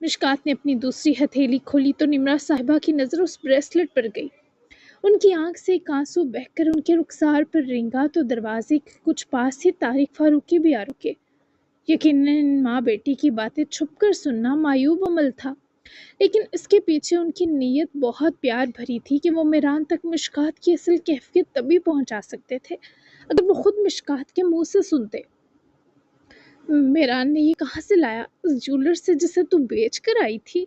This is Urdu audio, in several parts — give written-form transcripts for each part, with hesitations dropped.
مشکات نے اپنی دوسری ہتھیلی کھولی تو نمرا صاحبہ کی نظر اس بریسلٹ پر گئی۔ ان کی آنکھ سے ایک آنسو بہہ کر ان کے رخسار پر رنگا تو دروازے کے کچھ پاس ہی طارق فاروقی بھی آ رکے۔ یقیناً ماں بیٹی کی باتیں چھپ کر سننا معیوب عمل تھا، لیکن اس کے پیچھے ان کی نیت بہت پیار بھری تھی کہ وہ میران تک مشکات کی اصل کیفیت تبھی پہنچا سکتے تھے اگر وہ خود مشکات کے منہ سے سنتے۔ میران نے یہ کہاں سے لایا؟ اس جولر سے جسے تو بیچ کر آئی تھی؟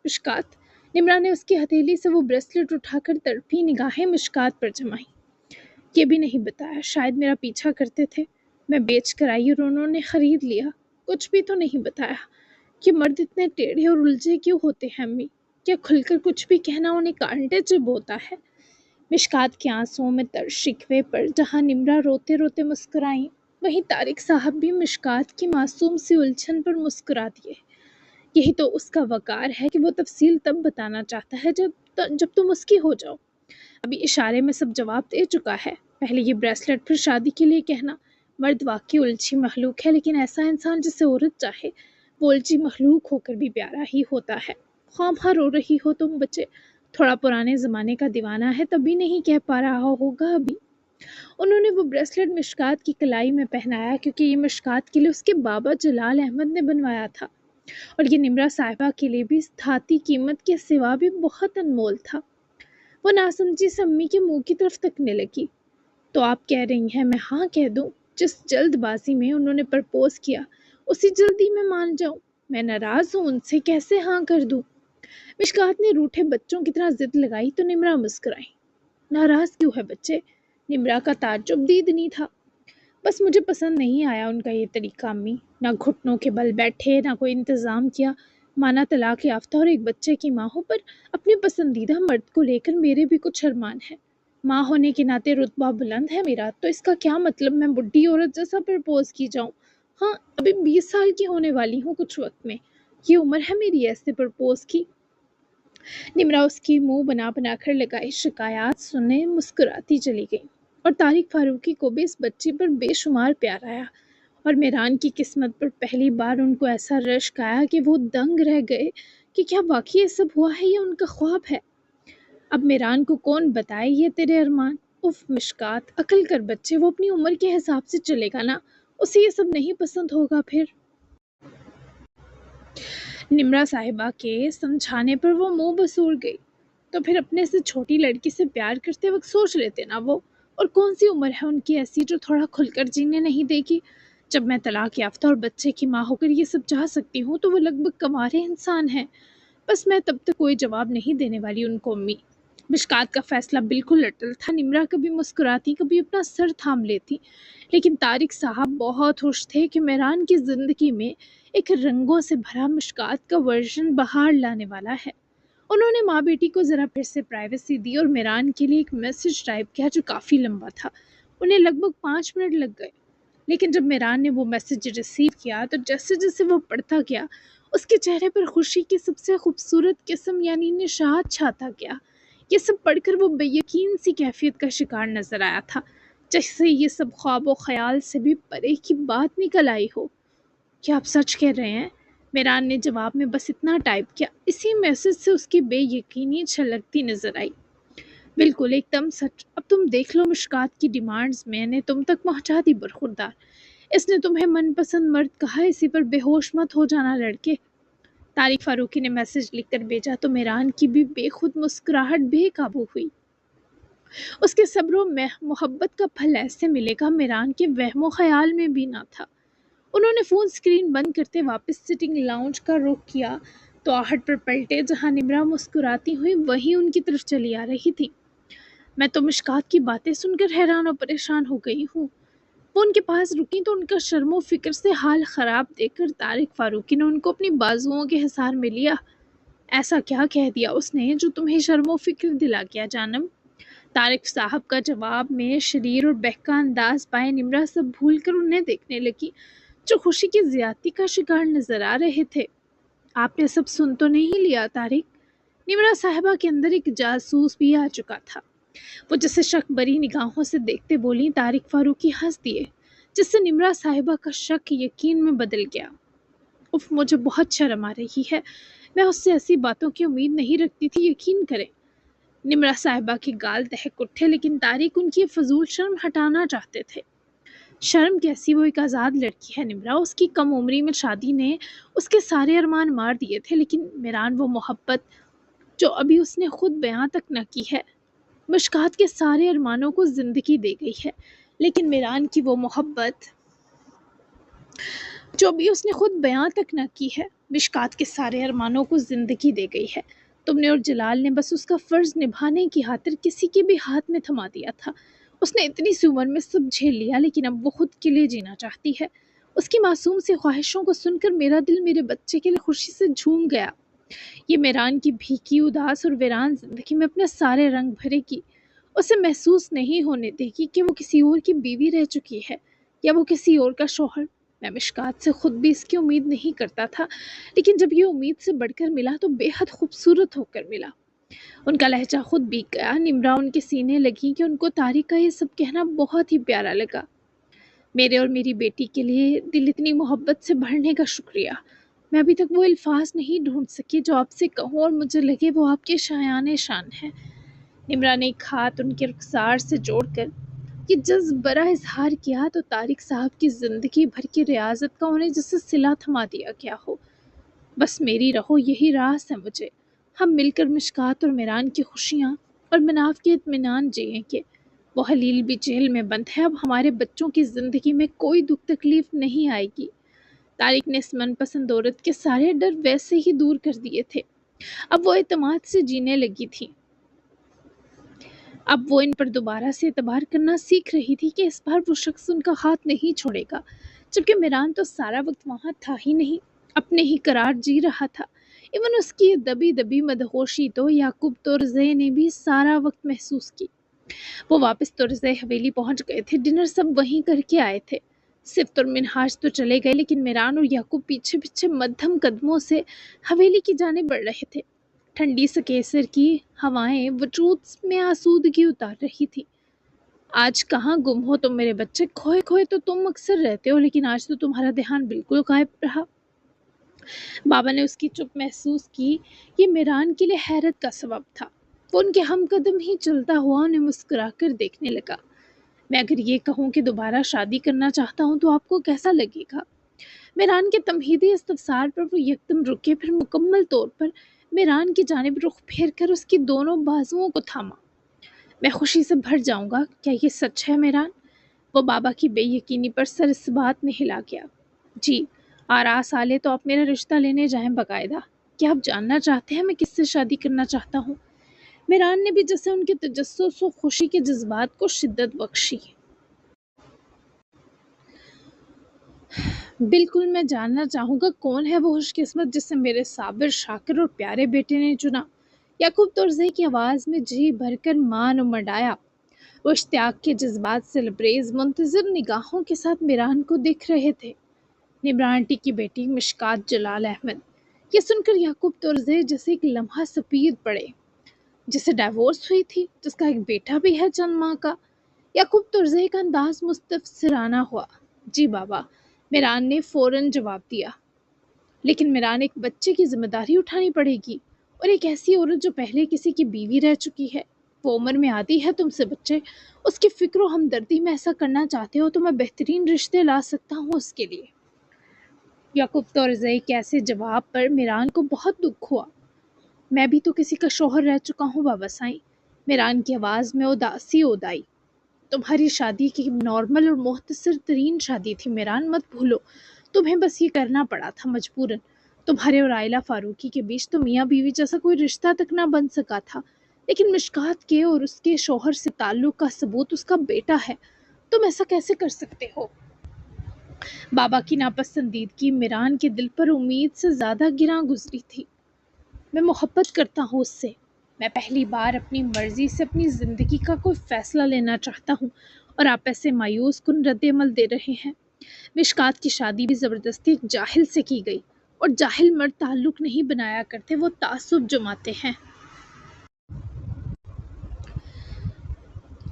مشکات، نمرا نے اس کی ہتھیلی سے وہ بریسلٹ اٹھا کر تڑپی نگاہیں مشکات پر جمائیں۔ یہ بھی نہیں بتایا، شاید میرا پیچھا کرتے تھے، میں بیچ کر آئی اور انہوں نے خرید لیا۔ کچھ بھی تو نہیں بتایا۔ کہ مرد اتنے ٹیڑھے اور الجھے کیوں ہوتے ہیں امی؟ کیا کھل کر کچھ بھی کہنا انہیں کانٹے چبھ ہوتا ہے؟ مشکات کے آنسوؤں میں تر شکوے پر جہاں نمرا روتے روتے مسکرائیں، وہیں طارق صاحب بھی مشکات کی معصوم سی الجھن پر مسکرا دیے۔ یہی تو اس کا وقار ہے کہ وہ تفصیل تب بتانا چاہتا ہے جب تم اس کی ہو جاؤ۔ ابھی اشارے میں سب جواب دے چکا ہے، پہلے یہ بریسلٹ پھر شادی کے لیے کہنا۔ مرد واقعی الجھی مخلوق ہے، لیکن ایسا انسان جسے عورت چاہے وہ الجھی مخلوق ہو کر بھی پیارا ہی ہوتا ہے۔ خواہ رو رہی ہو تم بچے، تھوڑا پرانے زمانے کا دیوانہ ہے تبھی نہیں کہہ پا رہا ہوگا ابھی۔ انہوں نے وہ بریسلٹ مشکات کی کلائی میں پہنایا کیونکہ یہ مشکات کے لیے اس کے بابا جلال احمد نے بنوایا تھا، اور یہ نمرا صاحبہ کے لیے بھی دھاتی قیمت کے سوا بھی بہت انمول تھا۔ وہ ناسمجھی سے امی کے منہ کی طرف تکنے لگی۔ تو آپ کہہ رہی ہیں میں ہاں کہہ دوں؟ جس جلد بازی میں انہوں نے پرپوز کیا اسی جلدی میں مان جاؤں؟ میں ناراض ہوں ان سے، کیسے ہاں کر دوں؟ مشکات نے روٹھے بچوں کی طرح ضد لگائی تو نمرا مسکرائی۔ ناراض کیوں ہے بچے؟ نمرا کا تعجب دید نہیں تھا۔ بس مجھے پسند نہیں آیا ان کا یہ طریقہ امی، نہ گھٹنوں کے بل بیٹھے، نہ کوئی انتظام کیا۔ مانا طلاق یافتہ اور ایک بچے کی ماں ہو، پر اپنے پسندیدہ مرد کو لے کر میرے بھی کچھ ارمان ہیں۔ ماں ہونے کے ناطے رتبہ بلند ہے میرا، تو اس کا کیا مطلب میں بڈھی عورت جیسا پرپوز کی جاؤں؟ ہاں ابھی 20 سال کی ہونے والی ہوں کچھ وقت میں، یہ عمر ہے میری ایسے پرپوز کی؟ نمرا اس کی منہ بنا بنا کر لگائی شکایات سننے مسکراتی چلی گئی، اور طارق فاروقی کو بھی اس بچی پر بے شمار پیار آیا، اور میران کی قسمت پر پہلی بار ان کو ایسا رشک آیا کہ وہ دنگ رہ گئے کہ کیا واقعی یہ سب ہوا ہے یا ان کا خواب ہے؟ اب میران کو کون بتائے یہ تیرے ارمان؟ اف مشکات، عقل کر بچے، وہ اپنی عمر کے حساب سے چلے گا نا، اسے یہ سب نہیں پسند ہوگا پھر۔ نمرا صاحبہ کے سمجھانے پر وہ منہ بسور گئی۔ تو پھر اپنے سے چھوٹی لڑکی سے پیار کرتے وقت سوچ لیتے نا وہ، اور کون سی عمر ہے ان کی ایسی جو تھوڑا کھل کر جینے نہیں دے گی؟ جب میں طلاق یافتہ اور بچے کی ماں ہو کر یہ سب چاہ سکتی ہوں تو وہ لگ بھگ کنوارے انسان ہیں۔ بس میں تب تک کوئی جواب نہیں دینے والی ان کو امی۔ مشکات کا فیصلہ بالکل اٹل تھا۔ نمرا کبھی مسکراتی کبھی اپنا سر تھام لیتی، لیکن طارق صاحب بہت خوش تھے کہ میران کی زندگی میں ایک رنگوں سے بھرا مشکات کا ورژن بہار لانے والا ہے۔ انہوں نے ماں بیٹی کو ذرا پھر سے پرائیویسی دی اور میران کے لیے ایک میسج ٹائپ کیا جو کافی لمبا تھا۔ انہیں لگ بھگ 5 منٹ لگ گئے، لیکن جب میران نے وہ میسج ریسیو کیا تو جیسے جیسے وہ پڑھتا گیا اس کے چہرے پر خوشی کی سب سے خوبصورت قسم یعنی نشاط چھاتا گیا۔ یہ سب پڑھ کر وہ بے یقین سی کیفیت کا شکار نظر آیا تھا، جیسے یہ سب خواب و خیال سے بھی پرے کی بات نکل آئی ہو۔ کیا آپ سچ کہہ رہے ہیں؟ میران نے جواب میں بس اتنا ٹائپ کیا۔ اسی میسج سے اس کی بے یقینی چھلکتی نظر آئی۔ بالکل ایک دم سچ۔ اب تم دیکھ لو مشکات کی ڈیمانڈز میں نے تم تک پہنچا دی برخوردار۔ اس نے تمہیں من پسند مرد کہا، اسی پر بے ہوش مت ہو جانا لڑکے۔ طارق فاروقی نے میسج لکھ کر بھیجا تو میران کی بھی بے خود مسکراہٹ بے قابو ہوئی۔ اس کے صبر و محبت کا پھل ایسے ملے گا میران کے وہم و خیال میں بھی نہ تھا۔ انہوں نے فون سکرین بند کرتے واپس سٹنگ لاؤنج کا رخ کیا تو آہٹ پر پلٹے، جہاں نمرا مسکراتی ہوئی وہیں ان کی طرف چلی آ رہی تھی۔ میں تو مشکات کی باتیں سن کر حیران و پریشان ہو گئی ہوں۔ وہ ان کے پاس رکی تو ان کا شرم و فکر سے حال خراب دیکھ کر طارق فاروقی نے ان کو اپنی بازوؤں کے حصار میں لیا۔ ایسا کیا کہہ دیا اس نے جو تمہیں شرم و فکر دلا گیا جانم؟ طارق صاحب کا جواب میں شریر اور بہکا انداز پائے نمرا سب بھول کر انہیں دیکھنے لگی، جو خوشی کی زیادتی کا شکار نظر آ رہے تھے۔ آپ نے سب سن تو نہیں لیا طارق؟ نمرا صاحبہ کے اندر ایک جاسوس بھی آ چکا تھا۔ وہ جسے شک بری نگاہوں سے دیکھتے بولی۔ طارق فاروقی ہنس دیے، جس سے نمرا صاحبہ کا شک یقین میں بدل گیا۔ اف مجھے بہت شرم آ رہی ہے، میں اس سے ایسی باتوں کی امید نہیں رکھتی تھی، یقین کریں۔ نمرا صاحبہ کے گال دہک اٹھے، لیکن طارق ان کی یہ فضول شرم ہٹانا چاہتے تھے۔ شرم کیسی، وہ ایک آزاد لڑکی ہے نمرا، اس کی کم عمری میں شادی نے اس کے سارے ارمان مار دیے تھے، لیکن میران وہ محبت جو ابھی اس نے خود بیان تک نہ کی ہے، مشکات کے سارے ارمانوں کو زندگی دے گئی ہے، لیکن میران کی وہ محبت جو ابھی اس نے خود بیان تک نہ کی ہے، مشکات کے سارے ارمانوں کو زندگی دے گئی ہے۔ تم نے اور جلال نے بس اس کا فرض نبھانے کی خاطر کسی کے بھی ہاتھ میں تھما دیا تھا۔ اس نے اتنی سی عمر میں سب جھیل لیا، لیکن اب وہ خود کے لیے جینا چاہتی ہے۔ اس کی معصوم سی خواہشوں کو سن کر میرا دل میرے بچے کے لیے خوشی سے جھوم گیا۔ یہ میران کی بھیکی، اداس اور ویران زندگی میں اپنے سارے رنگ بھرے گی۔ اسے محسوس نہیں ہونے دے گی کہ وہ کسی اور کی بیوی رہ چکی ہے یا وہ کسی اور کا شوہر۔ میں مشکات سے خود بھی اس کی امید نہیں کرتا تھا، لیکن جب یہ امید سے بڑھ کر ملا تو بے حد خوبصورت ہو کر ملا۔ ان کا لہجہ خود بیک گیا۔ نمرا ان کے سینے لگی کہ ان کو طارق کا یہ سب کہنا بہت ہی پیارا لگا۔ میرے اور میری بیٹی کے لیے دل اتنی محبت سے بھرنے کا شکریہ۔ میں ابھی تک وہ الفاظ نہیں ڈھونڈ سکی جو آپ سے کہوں اور مجھے لگے وہ آپ کے شایان شان ہیں۔ نمرا نے ایک ہاتھ ان کے رخسار سے جوڑ کر یہ جذب برا اظہار کیا تو طارق صاحب کی زندگی بھر کی ریاضت کا انہیں جسے صلہ تھما دیا گیا ہو۔ بس میری رہو یہی راز ہے مجھے، ہم مل کر مشکات اور میران کی خوشیاں اور مناف کے اطمینان جئیں گے۔ وہ حلیل بھی جیل میں بند ہے، اب ہمارے بچوں کی زندگی میں کوئی دکھ تکلیف نہیں آئے گی۔ طارق نے اس من پسند عورت کے سارے ڈر ویسے ہی دور کر دیے تھے۔ اب وہ اعتماد سے جینے لگی تھی۔ اب وہ ان پر دوبارہ سے اعتبار کرنا سیکھ رہی تھی کہ اس بار وہ شخص ان کا ہاتھ نہیں چھوڑے گا، جبکہ میران تو سارا وقت وہاں تھا ہی نہیں، اپنے ہی قرار جی رہا تھا۔ ایون اس کی دبی دبی مدہوشی تو یعقوب تورزے نے بھی سارا وقت محسوس کی۔ وہ واپس تورزے حویلی پہنچ گئے تھے، ڈنر سب وہیں کر کے آئے تھے۔ صفت اور منہاج تو چلے گئے، لیکن میران اور یعقوب پیچھے پیچھے مدھم قدموں سے حویلی کی جانب بڑھ رہے تھے۔ ٹھنڈی سکیسر کی ہوائیں وجود میں آسودگی اتار رہی تھی۔ آج کہاں گم ہو تم میرے بچے؟ کھوئے کھوئے تو تم اکثر رہتے ہو، لیکن آج تو تمہارا دھیان بالکل غائب رہا۔ بابا نے اس کی چپ محسوس کی۔ یہ میران کے لیے حیرت کا سبب تھا۔ وہ ان کے ہم قدم ہی چلتا ہوا انہیں مسکرا کر دیکھنے لگا۔ میں اگر یہ کہوں کہ دوبارہ شادی کرنا چاہتا ہوں تو آپ کو کیسا لگے گا؟ میران کے تمہیدی استفسار پر وہ یکدم رکے، پھر مکمل طور پر میران کی جانب رخ پھیر کر اس کی دونوں بازوؤں کو تھاما۔ میں خوشی سے بھر جاؤں گا، کیا یہ سچ ہے میران؟ وہ بابا کی بے یقینی پر سر اس بات میں ہلا گیا۔ جی، آراس آلے تو آپ میرا رشتہ لینے جائیں باقاعدہ۔ کیا آپ جاننا چاہتے ہیں میں کس سے شادی کرنا چاہتا ہوں؟ میران نے بھی جیسے ان کے تجسس و خوشی کے جذبات کو شدت بخشی۔ بالکل، میں جاننا چاہوں گا کون ہے وہ خوش قسمت جسے میرے صابر، شاکر اور پیارے بیٹے نے چنا۔ یعقوب تورزے کی آواز میں جی بھر کر مان امڈایا۔ وہ اشتیاق کے جذبات سے لبریز منتظر نگاہوں کے ساتھ میران کو دیکھ رہے تھے۔ نمرا آنٹی کی بیٹی مشکات جلال احمد۔ یہ سن کر یعقوب تورزے جیسے ایک لمحہ سپید پڑے۔ جسے ڈائیورس ہوئی تھی، جس کا ایک بیٹا بھی ہے چند ماہ کا۔ یعقوب تورزے کا انداز مستفسرانہ ہوا۔ جی بابا، میران نے فوراً جواب دیا۔ لیکن میران، ایک بچے کی ذمہ داری اٹھانی پڑے گی، اور ایک ایسی عورت جو پہلے کسی کی بیوی رہ چکی ہے۔ وہ عمر میں آتی ہے تم سے بچے، اس کی فکر و ہمدردی میں ایسا کرنا چاہتے ہو تو میں بہترین رشتے لا سکتا ہوں اس کے لیے۔ یعقوب تورزے کے ایسے جواب پر میران کو بہت دکھ ہوا۔ میں بھی تو کسی کا شوہر رہ چکا ہوں بابا سائیں۔ میران کی آواز میں اداسی اودائی۔ تمہاری شادی کی نارمل اور مختصر ترین شادی تھی میران، مت بھولو۔ تمہیں بس یہ کرنا پڑا تھا مجبوراً۔ تمہارے اور عائلہ فاروقی کے بیچ تو میاں بیوی جیسا کوئی رشتہ تک نہ بن سکا تھا، لیکن مشکات کے اور اس کے شوہر سے تعلق کا ثبوت اس کا بیٹا ہے۔ تم ایسا کیسے کر سکتے ہو؟ بابا کی ناپسندیدگی میران کے دل پر امید سے زیادہ گراں گزری تھی۔ میں محبت کرتا ہوں اس سے۔ میں پہلی بار اپنی مرضی سے اپنی زندگی کا کوئی فیصلہ لینا چاہتا ہوں، اور آپ ایسے مایوس کن رد عمل دے رہے ہیں۔ مشکات کی شادی بھی زبردستی ایک جاہل سے کی گئی، اور جاہل مرد تعلق نہیں بنایا کرتے، وہ تعصب جماتے ہیں۔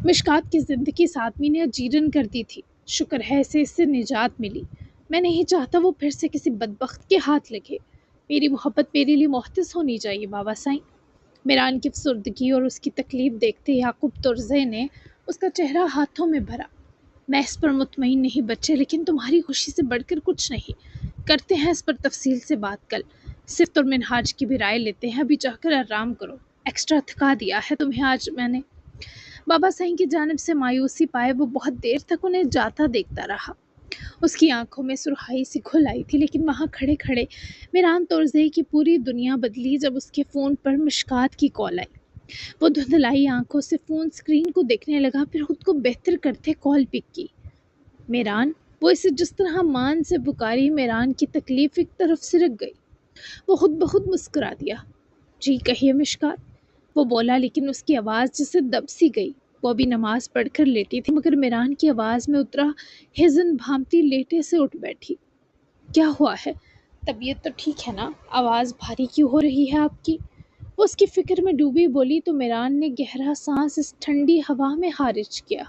مشکات کی زندگی اس آدمی نے اجیرن کر دی تھی، شکر ہے اسے اس سے نجات ملی۔ میں نہیں چاہتا وہ پھر سے کسی بدبخت کے ہاتھ لگے۔ میری محبت میرے لیے محتس ہونی چاہیے بابا سائیں۔ میران کی افسردگی اور اس کی تکلیف دیکھتے یعقوب ترزے نے اس کا چہرہ ہاتھوں میں بھرا۔ میں اس پر مطمئن نہیں بچے، لیکن تمہاری خوشی سے بڑھ کر کچھ نہیں۔ کرتے ہیں اس پر تفصیل سے بات کل۔ صفت اور منہاج کی بھی رائے لیتے ہیں، ابھی جا کر آرام کرو۔ ایکسٹرا تھکا دیا ہے تمہیں آج میں نے۔ بابا سائیں کی جانب سے مایوسی پائے وہ بہت دیر تک انہیں جاتا دیکھتا رہا۔ اس کی آنکھوں میں سرخائی سی کھل آئی تھی، لیکن وہاں کھڑے کھڑے میران تورزئی کی پوری دنیا بدلی جب اس کے فون پر مشکات کی کال آئی۔ وہ دھندلائی آنکھوں سے فون سکرین کو دیکھنے لگا، پھر خود کو بہتر کرتے کال پک کی۔ میران، وہ اسے جس طرح مان سے پکاری میران کی تکلیف ایک طرف سرک گئی۔ وہ خود بخود مسکرا دیا۔ جی کہیے مشکات، وہ بولا، لیکن اس کی آواز جسے دب سی گئی۔ وہ ابھی نماز پڑھ کر لیٹی تھی، مگر میران کی آواز میں اترا حزن بھانپتی لیٹے سے اٹھ بیٹھی۔ کیا ہوا ہے؟ طبیعت تو ٹھیک ہے نا؟ آواز بھاری کیوں ہو رہی ہے آپ کی؟ وہ اس کی فکر میں ڈوبی بولی تو میران نے گہرا سانس اس ٹھنڈی ہوا میں خارج کیا۔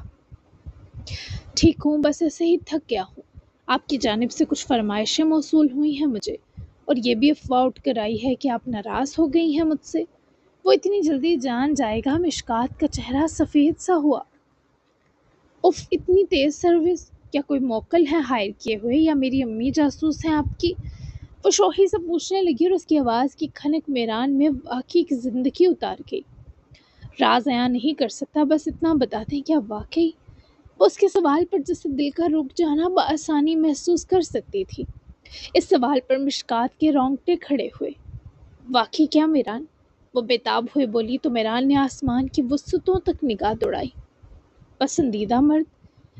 ٹھیک ہوں، بس ایسے ہی تھک گیا ہوں۔ آپ کی جانب سے کچھ فرمائشیں موصول ہوئی ہیں مجھے، اور یہ بھی افواہ اٹھ کر آئی ہے کہ آپ ناراض ہو گئی ہیں مجھ سے۔ وہ اتنی جلدی جان جائے گا؟ مشکات کا چہرہ سفید سا ہوا۔ اف، اتنی تیز سروس! کیا کوئی موکل ہے ہائر کیے ہوئے، یا میری امی جاسوس ہیں آپ کی؟ وہ شوخی سے پوچھنے لگی اور اس کی آواز کی کھنک میران میں واقعی کی زندگی اتار گئی۔ راز عیاں نہیں کر سکتا، بس اتنا بتا دیں کہ آپ واقعی… وہ اس کے سوال پر جسے دل کا رک جانا بآسانی محسوس کر سکتی تھی۔ اس سوال پر مشکات کے رونگٹے کھڑے ہوئے۔ واقعی کیا میران؟ وہ بےتاب ہوئے بولی تو میران نے آسمان کی وسعتوں تک نگاہ دوڑائی۔ پسندیدہ مرد؟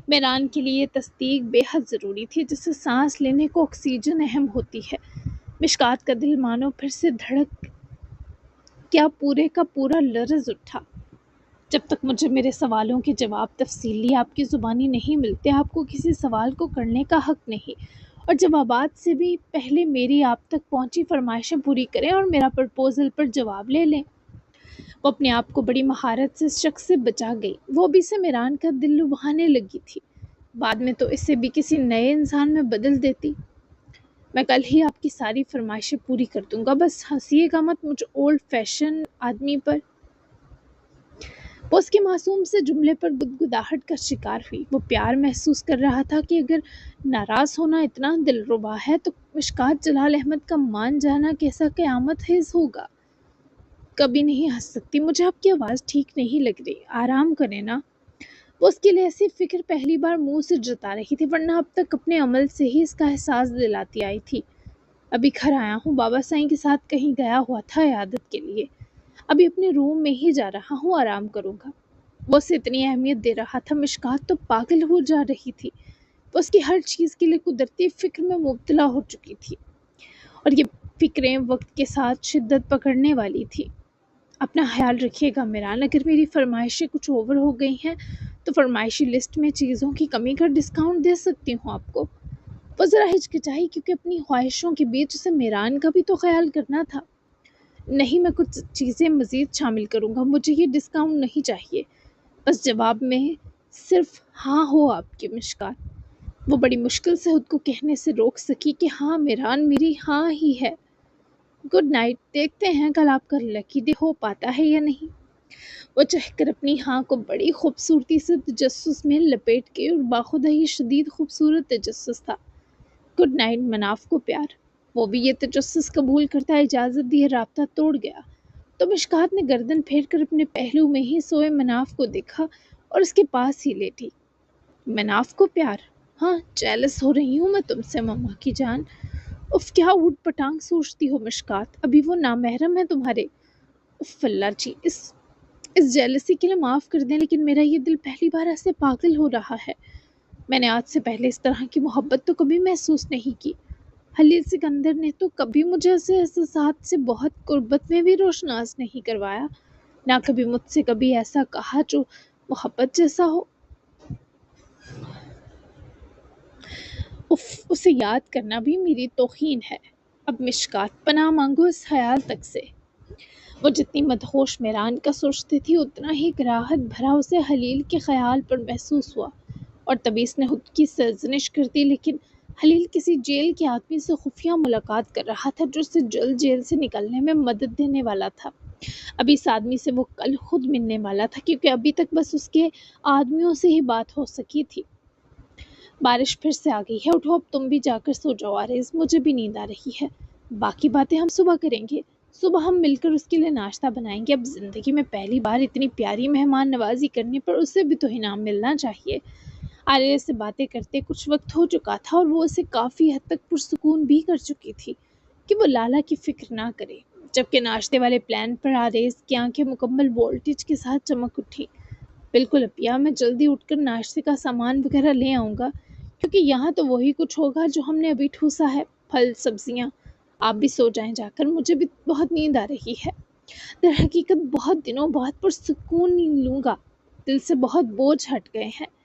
میران کے لیے یہ تصدیق بے حد ضروری تھی، جسے سانس لینے کو آکسیجن اہم ہوتی ہے۔ مشکات کا دل مانو پھر سے دھڑک کیا پورے کا پورا لرز اٹھا۔ جب تک مجھے میرے سوالوں کے جواب تفصیلی آپ کی زبانی نہیں ملتے، آپ کو کسی سوال کو کرنے کا حق نہیں، اور جوابات سے بھی پہلے میری آپ تک پہنچی فرمائشیں پوری کریں اور میرا پرپوزل پر جواب لے لیں۔ وہ اپنے آپ کو بڑی مہارت سے اس شخص سے بچا گئی۔ وہ بھی سے میران کا دل لبھانے لگی تھی، بعد میں تو اسے بھی کسی نئے انسان میں بدل دیتی۔ میں کل ہی آپ کی ساری فرمائشیں پوری کر دوں گا، بس ہنسیے گا مت مجھ اولڈ فیشن آدمی پر۔ وہ اس کے معصوم سے جملے پر گدگداہٹ کا شکار ہوئی۔ وہ پیار محسوس کر رہا تھا کہ اگر ناراض ہونا اتنا دلربا ہے تو مشکات جلال احمد کا مان جانا کیسا قیامت خیز ہوگا۔ کبھی نہیں ہنس سکتی، مجھے آپ کی آواز ٹھیک نہیں لگ رہی، آرام کریں نا۔ وہ اس کے لیے ایسی فکر پہلی بار منہ سے جتا رہی تھی، ورنہ اب تک اپنے عمل سے ہی اس کا احساس دلاتی آئی تھی۔ ابھی گھر آیا ہوں، بابا سائیں کے ساتھ کہیں گیا ہوا تھا عیادت کے لیے، ابھی اپنے روم میں ہی جا رہا ہوں، آرام کروں گا۔ وہ اسے اتنی اہمیت دے رہا تھا، مشکات تو پاگل ہو جا رہی تھی۔ وہ اس کی ہر چیز کے لیے قدرتی فکر میں مبتلا ہو چکی تھی، اور یہ فکریں وقت کے ساتھ شدت پکڑنے والی تھی۔ اپنا خیال رکھیے گا میران، اگر میری فرمائشیں کچھ اوور ہو گئی ہیں تو فرمائشی لسٹ میں چیزوں کی کمی کا ڈسکاؤنٹ دے سکتی ہوں آپ کو۔ وہ ذرا ہچکچائی، کیونکہ اپنی خواہشوں کے بیچ اسے میران کا بھی تو خیال کرنا تھا۔ نہیں، میں کچھ چیزیں مزید شامل کروں گا، مجھے یہ ڈسکاؤنٹ نہیں چاہیے، بس جواب میں صرف ہاں ہو آپ کی۔ مشکات، وہ بڑی مشکل سے خود کو کہنے سے روک سکی کہ ہاں میران، میری ہاں ہی ہے۔ گڈ نائٹ، دیکھتے ہیں کل آپ کا لکی ڈے ہو پاتا ہے یا نہیں۔ وہ چہک کر اپنی ہاں کو بڑی خوبصورتی سے تجسس میں لپیٹ کے، اور باخودہ ہی شدید خوبصورت تجسس تھا۔ گڈ نائٹ مناف کو پیار۔ وہ بھی یہ تجسس قبول کرتا اجازت دیے رابطہ توڑ گیا، تو مشکات نے گردن پھیر کر اپنے پہلو میں ہی سوئے مناف کو دیکھا اور اس کے پاس ہی لیٹی۔ مناف کو پیار؟ ہاں، جیلس ہو رہی ہوں میں تم سے مما کی جان۔ اف، کیا اوٹ پٹانگ سوچتی ہو مشکات، ابھی وہ نامحرم ہے تمہارے؟ If Allah G, us jealousy کے لیے معاف کر دیں، لیکن میرا یہ دل پہلی بار ایسے پاگل ہو رہا ہے۔ میں نے آج سے پہلے اس طرح کی محبت تو کبھی محسوس نہیں کی۔ خلیل سکندر نے تو کبھی مجھے ایسے احساسات سے بہت قربت میں بھی روشناس نہیں کروایا، نہ کبھی مجھ سے کبھی ایسا کہا جو محبت جیسا ہو۔ اف، اسے یاد کرنا بھی میری توہین ہے۔ اب مشکات، پناہ مانگو اس خیال تک سے۔ وہ جتنی مدہوش میران کا سوچتی تھی، اتنا ہی کراہت بھرا اسے خلیل کے خیال پر محسوس ہوا، اور تبھی اس نے خود کی سرزنش کر دی، لیکن خلیل کسی جیل کے آدمی سے خفیہ ملاقات کر رہا تھا جو اسے جلد جیل سے نکلنے میں مدد دینے والا تھا۔ ابھی اس آدمی سے وہ کل خود ملنے والا تھا کیونکہ ابھی تک بس اس کے آدمیوں سے ہی بات ہو سکی تھی۔ بارش پھر سے آ گئی ہے، اٹھو اب تم بھی جا کر سو جاؤ عارض، مجھے بھی نیند آ رہی ہے۔ باقی باتیں ہم صبح کریں گے، صبح ہم مل کر اس کے لیے ناشتہ بنائیں گے۔ اب زندگی میں پہلی بار اتنی پیاری مہمان نوازی کرنے پر اسے بھی تو انعام ملنا چاہیے۔ عارض سے باتیں کرتے کچھ وقت ہو چکا تھا اور وہ اسے کافی حد تک پرسکون بھی کر چکی تھی کہ وہ لالا کی فکر نہ کرے، جبکہ ناشتے والے پلان پر عارض کی آنکھیں مکمل وولٹیج کے ساتھ چمک اٹھی۔ بالکل اپیا، میں جلدی اٹھ کر ناشتے کا سامان وغیرہ لے آؤں گا، کیونکہ یہاں تو وہی کچھ ہوگا جو ہم نے ابھی ٹھوسا ہے، پھل سبزیاں۔ آپ بھی سو جائیں جا کر، مجھے بھی بہت نیند آ رہی ہے۔ در حقیقت بہت دنوں بعد پرسکون نیند لوں گا، دل سے بہت بوجھ ہٹ گئے ہیں۔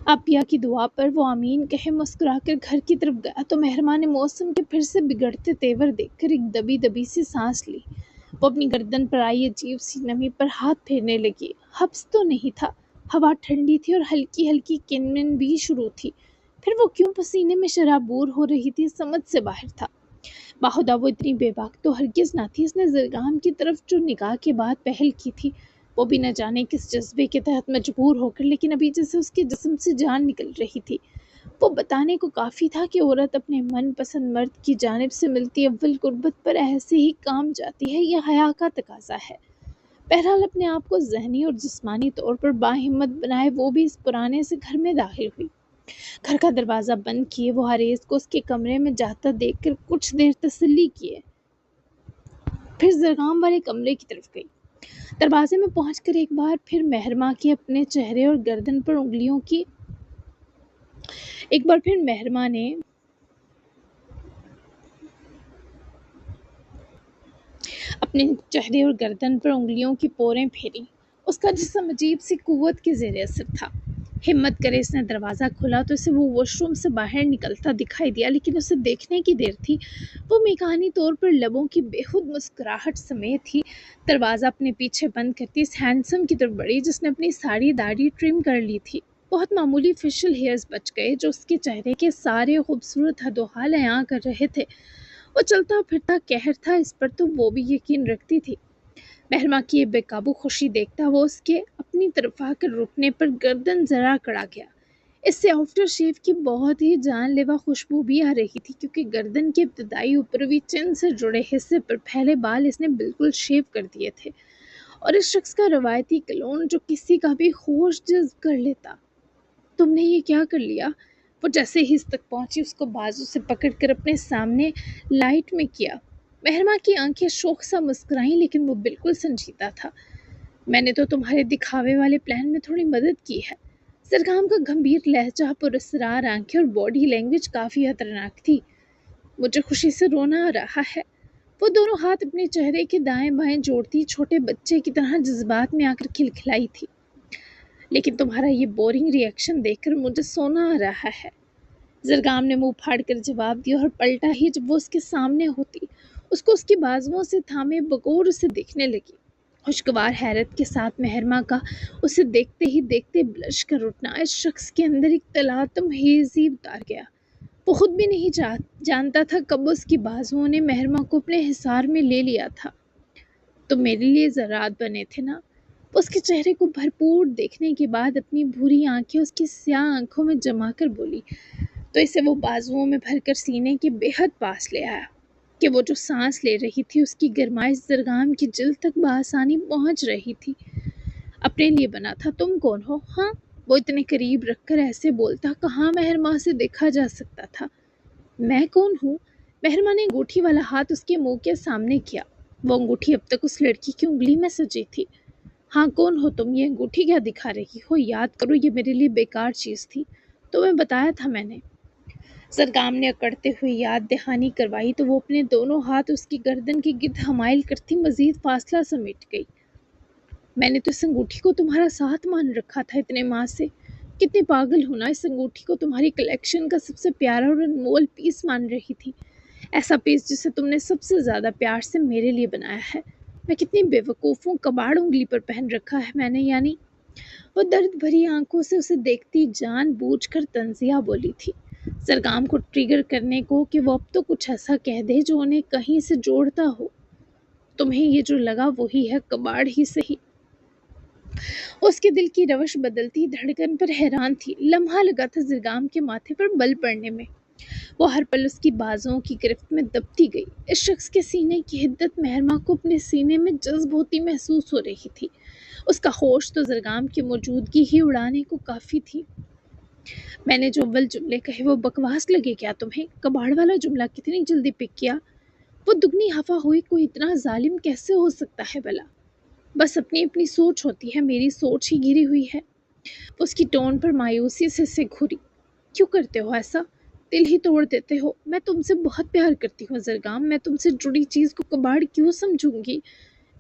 اپیا کی دعا پر وہ آمین کہے مسکرا کر گھر کی طرف گیا تو مہربان موسم کے پھر سے بگڑتے تیور دیکھ کر ایک دبی دبی سی سانس لی۔ وہ اپنی گردن پر آئی عجیب سی نمی پر ہاتھ پھیرنے لگی۔ حبس تو نہیں تھا، ہوا ٹھنڈی تھی اور ہلکی ہلکی کنمن بھی شروع تھی، پھر وہ کیوں پسینے میں شرابور ہو رہی تھی سمجھ سے باہر تھا۔ باخدا وہ اتنی بے باک تو ہرگز نہ تھی۔ اس نے زرگام کی طرف جو نگاہ کے بعد پہل کی تھی، وہ بھی نہ جانے کس جذبے کے تحت مجبور ہو کر، لیکن ابھی جیسے اس کے جسم سے جان نکل رہی تھی۔ وہ بتانے کو کافی تھا کہ عورت اپنے من پسند مرد کی جانب سے ملتی اول قربت پر ایسے ہی کام جاتی ہے، یہ حیا کا تقاضا ہے۔ بہرحال اپنے آپ کو ذہنی اور جسمانی طور پر باہمت بنائے وہ بھی اس پرانے سے گھر میں داخل ہوئی۔ گھر کا دروازہ بند کیے وہ عارض کو اس کے کمرے میں جاتا دیکھ کر کچھ دیر تسلی کیے، پھر زرگام والے کمرے کی طرف گئی۔ دروازے میں پہنچ کر ایک بار پھر مہرماں کی اپنے چہرے اور گردن پر انگلیوں کی مہرماں نے اپنے چہرے اور گردن پر انگلیوں کی پوریں پھیری۔ اس کا جسم عجیب سی قوت کے زیر اثر تھا۔ ہمت کرے اس نے دروازہ کھولا تو اسے وہ واش روم سے باہر نکلتا دکھائی دیا، لیکن اسے دیکھنے کی دیر تھی۔ وہ میکانی طور پر لبوں کی بے خود مسکراہٹ سمیت ہی دروازہ اپنے پیچھے بند کرتی اس ہینڈسم کی طرف بڑھی جس نے اپنی ساری داڑھی ٹرم کر لی تھی۔ بہت معمولی فیشل ہیئرز بچ گئے جو اس کے چہرے کے سارے خوبصورت حد و حال عیاں کر رہے تھے۔ وہ چلتا پھرتا قہر تھا، اس پر تو وہ بھی یقین رکھتی تھی۔ مہرماں کی یہ بے قابو خوشی دیکھتا وہ اس کے اپنی طرف آ کر رکنے پر گردن ذرا کڑا گیا۔ اس سے آفٹر شیو کی بہت ہی جان لیوا خوشبو بھی آ رہی تھی، کیونکہ گردن کے ابتدائی اوپروی چن سے جڑے حصے پر پھیلے بال اس نے بالکل شیو کر دیے تھے، اور اس شخص کا روایتی کلون جو کسی کا بھی ہوش جذب کر لیتا۔ تم نے یہ کیا کر لیا؟ وہ جیسے ہی اس تک پہنچی اس کو بازو سے پکڑ کر اپنے سامنے لائٹ میں کیا۔ مہرماں کی آنکھیں شوق سا مسکرائیں، لیکن وہ بالکل سنجیدہ تھا۔ میں نے تو تمہارے دکھاوے والے پلان میں تھوڑی مدد کی ہے۔ زرگام کا گمبھیر لہجہ، پراسرار آنکھیں اور باڈی لینگویج کافی خطرناک تھی۔ مجھے خوشی سے رونا آ رہا ہے۔ وہ دونوں ہاتھ اپنے چہرے کے دائیں بائیں جوڑتی چھوٹے بچے کی طرح جذبات میں آ کر کھلکھلائی تھی۔ لیکن تمہارا یہ بورنگ ری ایکشن دیکھ کر مجھے سونا آ رہا ہے۔ زرگام نے منہ پھاڑ کر جواب دیا اور پلٹا ہی جب وہ اس کے سامنے ہوتی اس کو اس کی بازوؤں سے تھامے بغور اسے دیکھنے لگی۔ خوشگوار حیرت کے ساتھ مہرماں کا اسے دیکھتے ہی دیکھتے بلش کر اٹھنا اس شخص کے اندر ایک تلاطم ہیزی اتار گیا۔ وہ خود بھی نہیں جانتا تھا کب اس کی بازوؤں نے مہرماں کو اپنے حصار میں لے لیا تھا۔ تم میرے لیے ذرات بنے تھے نا؟ اس کے چہرے کو بھرپور دیکھنے کے بعد اپنی بھوری آنکھیں اس کی سیاہ آنکھوں میں جما کر بولی، تو اسے وہ بازوؤں میں بھر کر سینے کے بے حد پاس لے آیا کہ وہ جو سانس لے رہی تھی اس کی گرمائش زرگام کی جلد تک بآسانی پہنچ رہی تھی۔ اپنے لیے بنا تھا؟ تم کون ہو؟ ہاں؟ وہ اتنے قریب رکھ کر ایسے بولتا کہاں مہرماں سے دیکھا جا سکتا تھا۔ میں کون ہوں؟ مہرماں نے انگوٹھی والا ہاتھ اس کے منہ کے سامنے کیا۔ وہ انگوٹھی اب تک اس لڑکی کی انگلی میں سجی تھی۔ ہاں کون ہو تم؟ یہ انگوٹھی کیا دکھا رہی ہو؟ یاد کرو یہ میرے لیے بیکار چیز تھی، تمہیں بتایا تھا میں نے۔ زرگام نے اکڑتے ہوئے یاد دہانی کروائی تو وہ اپنے دونوں ہاتھ اس کی گردن کے گرد حمائل کرتی مزید فاصلہ سمیٹ گئی۔ میں نے تو اس انگوٹھی کو تمہارا ساتھ مان رکھا تھا اتنے ماہ سے۔ کتنے پاگل ہونا، اس انگوٹھی کو تمہاری کلیکشن کا سب سے پیارا اور انمول پیس مان رہی تھی، ایسا پیس جسے تم نے سب سے زیادہ پیار سے میرے لیے بنایا ہے۔ میں کتنی بے وقوف ہوں، کباڑ انگلی پر پہن رکھا ہے میں نے، یعنی وہ درد بھری آنکھوں سے اسے دیکھتی جان بوجھ کر طنزیہ بولی تھی، سرگام کو ٹریگر کرنے کو کہ وہ اب تو کچھ ایسا کہہ دے جو انہیں کہیں سے جوڑتا ہو۔ تمہیں یہ جو لگا وہی ہے، کباڑ ہی صحیح۔ اس کے دل کی روش بدلتی دھڑکن پر حیران تھی۔ لمحہ لگا تھا زرگام کے ماتھے پر بل پڑنے میں، وہ ہر پل اس کی بازوں کی گرفت میں دبتی گئی۔ اس شخص کے سینے کی حدت مہرما کو اپنے سینے میں جذب ہوتی محسوس ہو رہی تھی۔ اس کا ہوش تو زرگام کی موجودگی ہی اڑانے کو کافی تھی۔ میں نے جو اول جملے کہے وہ بکواس لگے کیا تمہیں؟ کباڑ والا جملہ کتنی جلدی پک کیا؟ وہ دگنی ہوا ہوئی کوئی اتنا ظالم کیسے ہو سکتا ہے بھلا؟ بس اپنی اپنی سوچ ہوتی ہے، میری سوچ ہی گری ہوئی ہے۔ اس کی ٹون پر مایوسی سے گھری۔ کیوں کرتے ہو ایسا؟ دل ہی توڑ دیتے ہو۔ میں تم سے بہت پیار کرتی ہوں زرگام، میں تم سے جڑی چیز کو کباڑ کیوں سمجھوں گی؟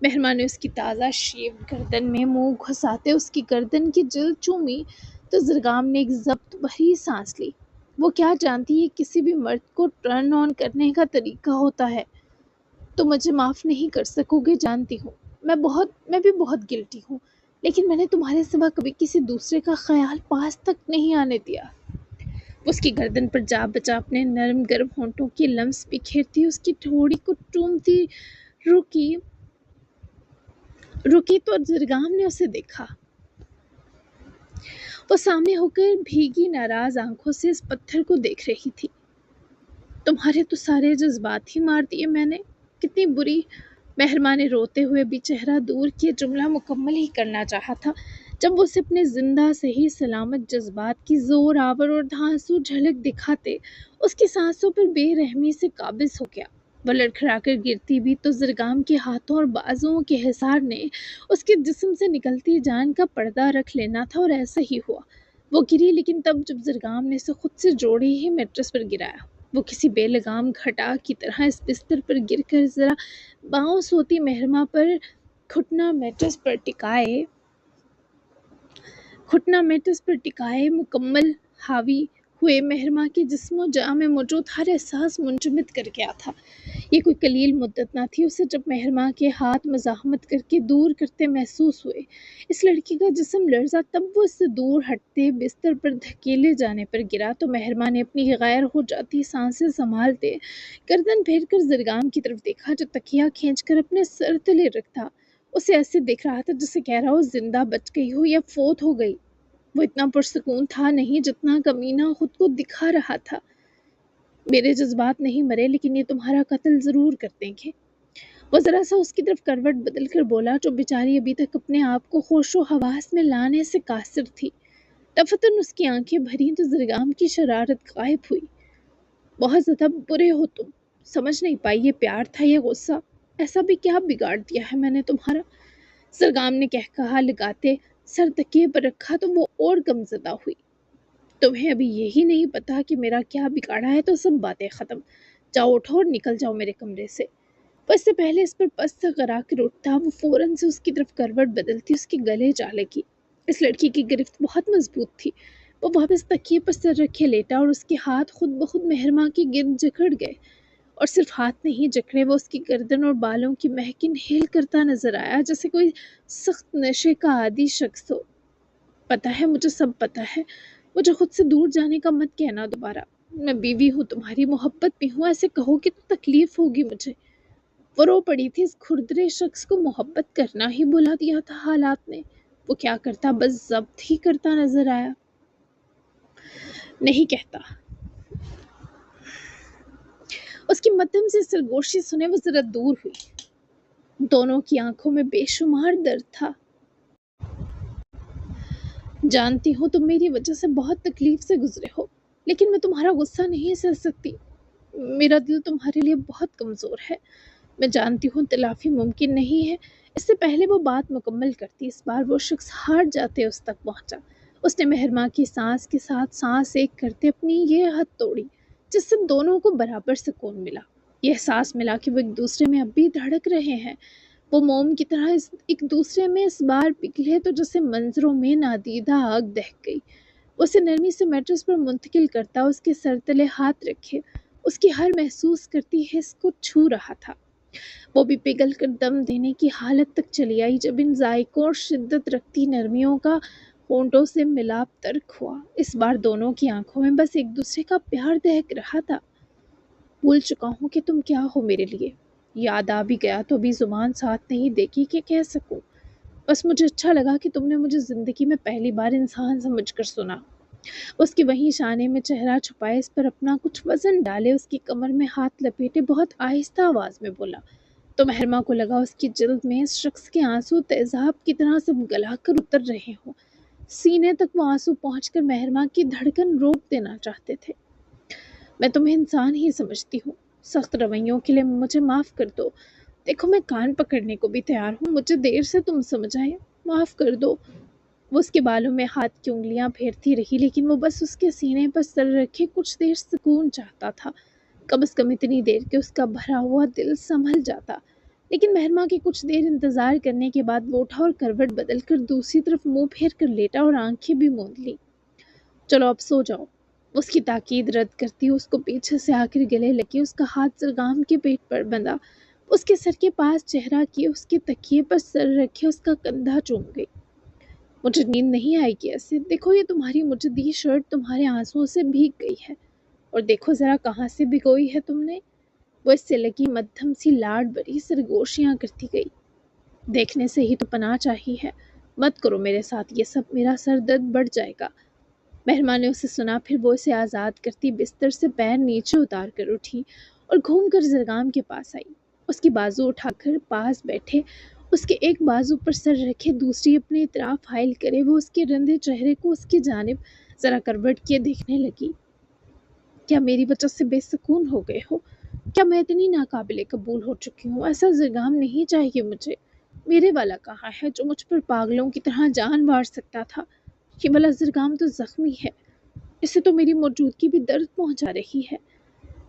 مہرما نے اس کی تازہ شیو گردن میں منہ گھساتے اس کی گردن کی جلد چومی تو زرگام نے ایک ضبط بھری سانس لی۔ وہ کیا جانتی ہے کسی بھی مرد کو ٹرن آن کرنے کا طریقہ ہوتا ہے؟ تم مجھے معاف نہیں کر سکو گے جانتی ہوں، میں بھی بہت گلٹی ہوں، لیکن میں نے تمہارے سوا کبھی کسی دوسرے کا خیال پاس تک نہیں آنے دیا۔ اس کی گردن پر جا بچا اپنے نرم گرم ہونٹوں کی لمس بکھیرتی اس کی ٹھوڑی کو چومتی رکی تو زرگام نے اسے دیکھا۔ وہ سامنے ہو کر بھیگی ناراض آنکھوں سے اس پتھر کو دیکھ رہی تھی۔ تمہارے تو سارے جذبات ہی مار دیے میں نے، کتنی بری۔ مہرما نے روتے ہوئے بھی چہرہ دور کیے جملہ مکمل ہی کرنا چاہا تھا جب وہ اسے اپنے زندہ صحیح سلامت جذبات کی زور آور اور دھانسو جھلک دکھاتے اس کی سانسوں پر بے رحمی سے قابض ہو گیا۔ وہ لڑکھڑا کر گرتی بھی تو زرگام کے ہاتھوں اور بازوؤں کے حصار نے اس کے جسم سے نکلتی جان کا پردہ رکھ لینا تھا، اور ایسا ہی ہوا۔ وہ گری، لیکن تب جب زرگام نے اسے خود سے جوڑے ہی میٹرس پر گرایا، وہ کسی بے لگام گھٹا کی طرح اس بستر پر گر کر ذرا باؤں سوتی مہرما پر گھٹنا میٹرس پر ٹکائے مکمل حاوی ہوئے مہرما کے جسم و جاں میں موجود ہر احساس منجمد کر گیا تھا۔ یہ کوئی قلیل مدت نہ تھی اسے جب مہرما کے ہاتھ مزاحمت کر کے دور کرتے محسوس ہوئے۔ اس لڑکی کا جسم لرزا تب وہ اس سے دور ہٹتے بستر پر دھکیلے جانے پر گرا تو مہرما نے اپنی غیر ہو جاتی سانسیں سنبھالتے گردن پھیر کر زرگام کی طرف دیکھا جو تکیہ کھینچ کر اپنے سر تلے رکھتا اسے ایسے دیکھ رہا تھا جسے کہہ رہا ہو زندہ بچ گئی ہو یا فوت ہو گئی۔ وہ اتنا پرسکون تھا نہیں جتنا کمینہ خود کو دکھا رہا تھا۔ میرے جذبات نہیں مرے، لیکن یہ تمہارا قتل ضرور کر دیں گے۔ وہ ذرا سا اس کی طرف کروٹ بدل کر بولا جو بیچاری ابھی تک اپنے آپ کو ہوش و حواس میں لانے سے قاصر تھی۔ دفتن اس کی آنکھیں بھریں تو زرگام کی شرارت غائب ہوئی۔ بہت زیادہ برے ہو تم، سمجھ نہیں پائی یہ پیار تھا یا غصہ؟ ایسا بھی کیا بگاڑ دیا ہے میں نے تمہارا؟ زرگام نے کہا لگاتے سر تکیے پر رکھا تو وہ اور غمزدہ ہوئی۔ تمہیں ابھی یہی نہیں پتا کہ میرا کیا بگاڑا ہے تو سب باتیں ختم، جاؤ اٹھو اور نکل جاؤ میرے کمرے سے۔ بس سے پہلے اس پر پس تک غرا کر اٹھتا وہ فوراً سے اس کی طرف کروٹ بدلتی اس کے گلے جا لگی۔ اس لڑکی کی گرفت بہت مضبوط تھی۔ وہ واپس تکیے پر سر رکھے لیٹا اور اس کے ہاتھ خود بخود مہرما کی گرد جکڑ گئے، اور صرف ہاتھ نہیں جکڑے، وہ اس کی گردن اور بالوں کی مہک انہیل کرتا نظر آیا جیسے کوئی سخت نشے کا عادی شخص ہو۔ پتا ہے، مجھے سب پتا ہے، مجھے خود سے دور جانے کا مت کہنا دوبارہ۔ میں بیوی ہوں تمہاری، محبت بھی ہوں، ایسے کہو کہ تو تکلیف ہوگی مجھے۔ وہ رو پڑی تھی، اس کھردرے شخص کو محبت کرنا ہی بھلا دیا تھا حالات نے۔ وہ کیا کرتا، بس ضبط ہی کرتا نظر آیا۔ نہیں کہتا۔ اس کی مدھم سے سرگوشی سنے وہ ذرا دور ہوئی۔ دونوں کی آنکھوں میں بے شمار درد تھا۔ جانتی ہوں تم میری وجہ سے بہت تکلیف سے گزرے ہو، لیکن میں تمہارا غصہ نہیں سہ سکتی۔ میرا دل تمہارے لیے بہت کمزور ہے۔ میں جانتی ہوں تلافی ممکن نہیں ہے۔ اس سے پہلے وہ بات مکمل کرتی اس بار وہ شخص ہار جاتے اس تک پہنچا۔ اس نے مہرما کی سانس کے ساتھ سانس ایک کرتے اپنی یہ حد توڑی جس سے دونوں کو برابر سکون ملا۔ یہ احساس ملا کہ وہ ایک دوسرے میں اب بھی دھڑک رہے ہیں۔ وہ موم کی طرح ایک دوسرے میں اس بار پگھلے تو جیسے منظروں میں نادیدہ آگ دہک گئی۔ اسے نرمی سے میٹرس پر منتقل کرتا اس کے سر تلے ہاتھ رکھے اس کی ہر محسوس کرتی حس کو چھو رہا تھا۔ وہ بھی پگھل کر دم دینے کی حالت تک چلی آئی جب ان ذائقوں اور شدت رکھتی نرمیوں کا ہونٹوں سے ملاپ ترک ہوا۔ اس بار دونوں کی آنکھوں میں بس ایک دوسرے کا پیار دہک رہا تھا۔ بھول چکا ہوں کہ تم کیا ہو میرے لیے، یاد آ بھی گیا تو بھی زبان ساتھ نہیں دیکھی کہ کہہ سکوں۔ بس مجھے اچھا لگا کہ تم نے مجھے زندگی میں پہلی بار انسان سمجھ کر سنا۔ اس کی وہیں شانے میں چہرہ چھپائے، اس پر اپنا کچھ وزن ڈالے، اس کی کمر میں ہاتھ لپیٹے بہت آہستہ آواز میں بولا تو مہرما کو لگا اس کی جلد میں اس شخص کے آنسو تیزاب کی طرح سب گلا کر اتر رہے ہوں۔ سینے تک وہ آنسو پہنچ کر مہرما کی دھڑکن روک دینا چاہتے تھے۔ میں تمہیں انسان ہی سمجھتی ہوں، سخت رویوں کے لیے مجھے معاف کر دو۔ دیکھو میں کان پکڑنے کو بھی تیار ہوں، مجھے دیر سے تم سمجھ آئے، معاف کر دو۔ وہ اس کے بالوں میں ہاتھ کی انگلیاں پھیرتی رہی، لیکن وہ بس اس کے سینے پر سر رکھے کچھ دیر سکون چاہتا تھا، کم از کم اتنی دیر کہ اس کا بھرا ہوا دل سنبھل جاتا۔ لیکن مہرما کے کچھ دیر انتظار کرنے کے بعد وہ اٹھا اور کروٹ بدل کر دوسری طرف منہ پھیر کر لیٹا اور آنکھیں بھی موند لی۔ چلو اب سو جاؤ، اس کی تاکید رد کرتی اس کو پیچھے سے آ کر گلے لگی، اس کا ہاتھ زرگام کے پیٹ پر بندھا، اس کے سر کے پاس چہرہ کیے، اس کے تکیے پر سر رکھے اس کا کندھا چوم گئی۔ مجھے نیند نہیں آئے گی ایسے، دیکھو یہ تمہاری مجھے دی شرٹ تمہارے آنسوؤں سے بھیگ گئی ہے، اور دیکھو ذرا کہاں سے بھگوئی ہے تم نے۔ وہ اس سے لگی مدھم سی لاڈ بری سرگوشیاں کرتی گئی۔ دیکھنے سے ہی تو پناہ چاہی ہے، مت کرو میرے ساتھ یہ سب، میرا سر درد بڑھ جائے گا۔ مہرما نے اسے سنا، پھر وہ اسے آزاد کرتی بستر سے پیر نیچے اتار کر اٹھی اور گھوم کر زرگام کے پاس آئی۔ اس کی بازو اٹھا کر پاس بیٹھے، اس کے ایک بازو پر سر رکھے دوسری اپنے اطراف حائل کرے وہ اس کے رندے چہرے کو اس کی جانب ذرا کروٹ کیے دیکھنے لگی۔ کیا میری وجہ سے بے سکون ہو گئے ہو؟ کیا میں اتنی ناقابل قبول ہو چکی ہوں؟ ایسا زرگام نہیں چاہیے مجھے۔ میرے والا کہاں ہے جو مجھ پر پاگلوں کی طرح جان مار سکتا تھا؟ یہ والا زرگام تو زخمی ہے، اسے تو میری موجودگی بھی درد پہنچا رہی ہے۔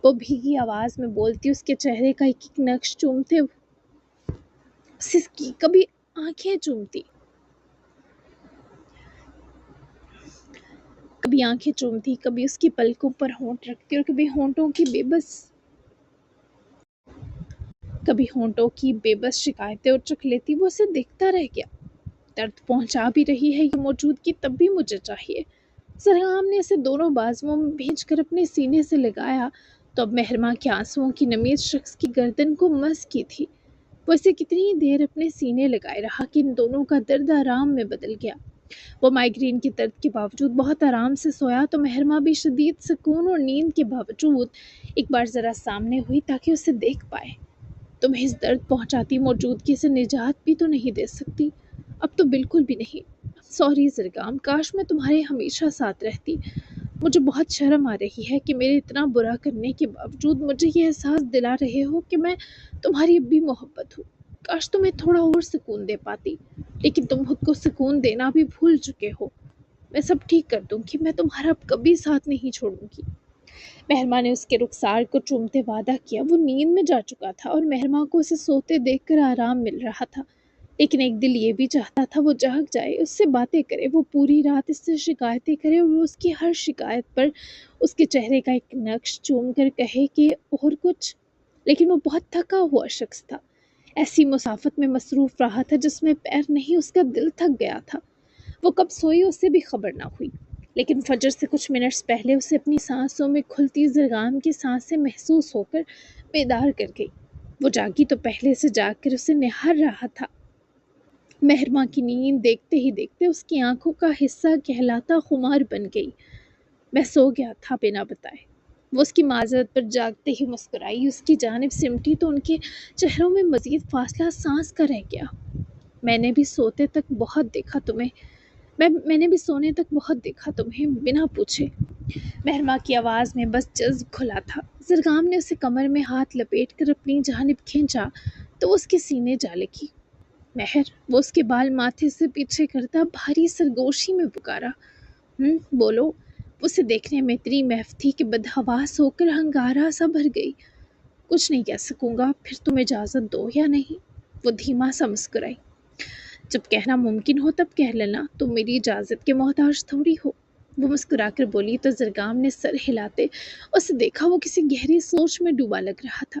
وہ بھیگی آواز میں بولتی، اس کے چہرے کا ایک ایک نقش چومتے، اس کی کبھی آنکھیں چومتی، کبھی اس کی پلکوں پر ہونٹ رکھتی اور کبھی ہونٹوں کی بے بس شکایتیں اور چکھ لیتی۔ وہ اسے دیکھتا رہ گیا۔ درد پہنچا بھی رہی ہے یہ موجودگی، تب بھی مجھے چاہیے۔ زرگام نے اسے دونوں بازوؤں میں بھیج کر اپنے سینے سے لگایا تو اب مہرما کے آنسوؤں کی نمی اس شخص کی گردن کو مس کی تھی۔ وہ اسے کتنی دیر اپنے سینے لگائے رہا کہ ان دونوں کا درد آرام میں بدل گیا۔ وہ مائیگرین کے درد کے باوجود بہت آرام سے سویا تو مہرما بھی شدید سکون اور نیند کے باوجود ایک بار ذرا سامنے ہوئی تاکہ اسے دیکھ پائے۔ تمہیں اس درد پہنچاتی موجودگی سے نجات بھی تو نہیں دے سکتی؟ اب تو بالکل بھی نہیں۔ سوری زرگام، کاش میں تمہارے ہمیشہ ساتھ رہتی۔ مجھے بہت شرم آ رہی ہے کہ میرے اتنا برا کرنے کے باوجود مجھے یہ احساس دلا رہے ہو کہ میں تمہاری اب بھی محبت ہوں۔ کاش تمہیں تھوڑا اور سکون دے پاتی، لیکن تم خود کو سکون دینا بھی بھول چکے ہو۔ میں سب ٹھیک کر دوں گی، میں تمہارا اب کبھی ساتھ نہیں چھوڑوں گی۔ مہرما نے اس کے رخسار کو چومتے وعدہ کیا۔ وہ نیند میں جا چکا تھا اور مہرما کو اسے سوتے دیکھ کر آرام مل رہا تھا، لیکن ایک دل یہ بھی چاہتا تھا وہ جاگ جائے، اس سے باتیں کرے، وہ پوری رات اس سے شکایتیں کرے اور وہ اس کی ہر شکایت پر اس کے چہرے کا ایک نقش چوم کر کہے کہ اور کچھ۔ لیکن وہ بہت تھکا ہوا شخص تھا، ایسی مسافت میں مصروف رہا تھا جس میں پیر نہیں، اس کا دل تھک گیا تھا۔ وہ کب سوئی اس سے بھی خبر نہ ہوئی، لیکن فجر سے کچھ منٹس پہلے اسے اپنی سانسوں میں کھلتی زرگام کی سانسیں محسوس ہو کر بیدار کر گئی۔ وہ جاگی تو پہلے سے جاگ کر اسے نہار رہا تھا۔ مہرما کی نیند دیکھتے ہی دیکھتے اس کی آنکھوں کا حصہ کہلاتا خمار بن گئی۔ میں سو گیا تھا بنا بتائے۔ وہ اس کی معذرت پر جاگتے ہی مسکرائی، اس کی جانب سمٹی تو ان کے چہروں میں مزید فاصلہ سانس کا رہ گیا۔ میں نے بھی سونے تک بہت دیکھا تمہیں بنا پوچھے۔ مہرما کی آواز میں بس جذب کھلا تھا۔ زرگام نے اسے کمر میں ہاتھ لپیٹ کر اپنی جانب کھینچا تو وہ اس کے سینے جا لگی۔ مہر، وہ اس کے بال ماتھے سے پیچھے کرتا بھاری سرگوشی میں پکارا۔ بولو۔ اسے دیکھنے میں اتنی محو تھی کہ بدحواس ہو کر ہنگارا سا بھر گئی۔ کچھ نہیں کہہ سکوں گا، پھر تم اجازت دو یا نہیں؟ وہ دھیما سا مسکرائی۔ جب کہنا ممکن ہو تب کہہ لینا، تم میری اجازت کے محتاج تھوڑی ہو۔ وہ مسکرا کر بولی تو زرگام نے سر ہلاتے اسے دیکھا، وہ کسی گہری سوچ میں ڈوبا لگ رہا تھا۔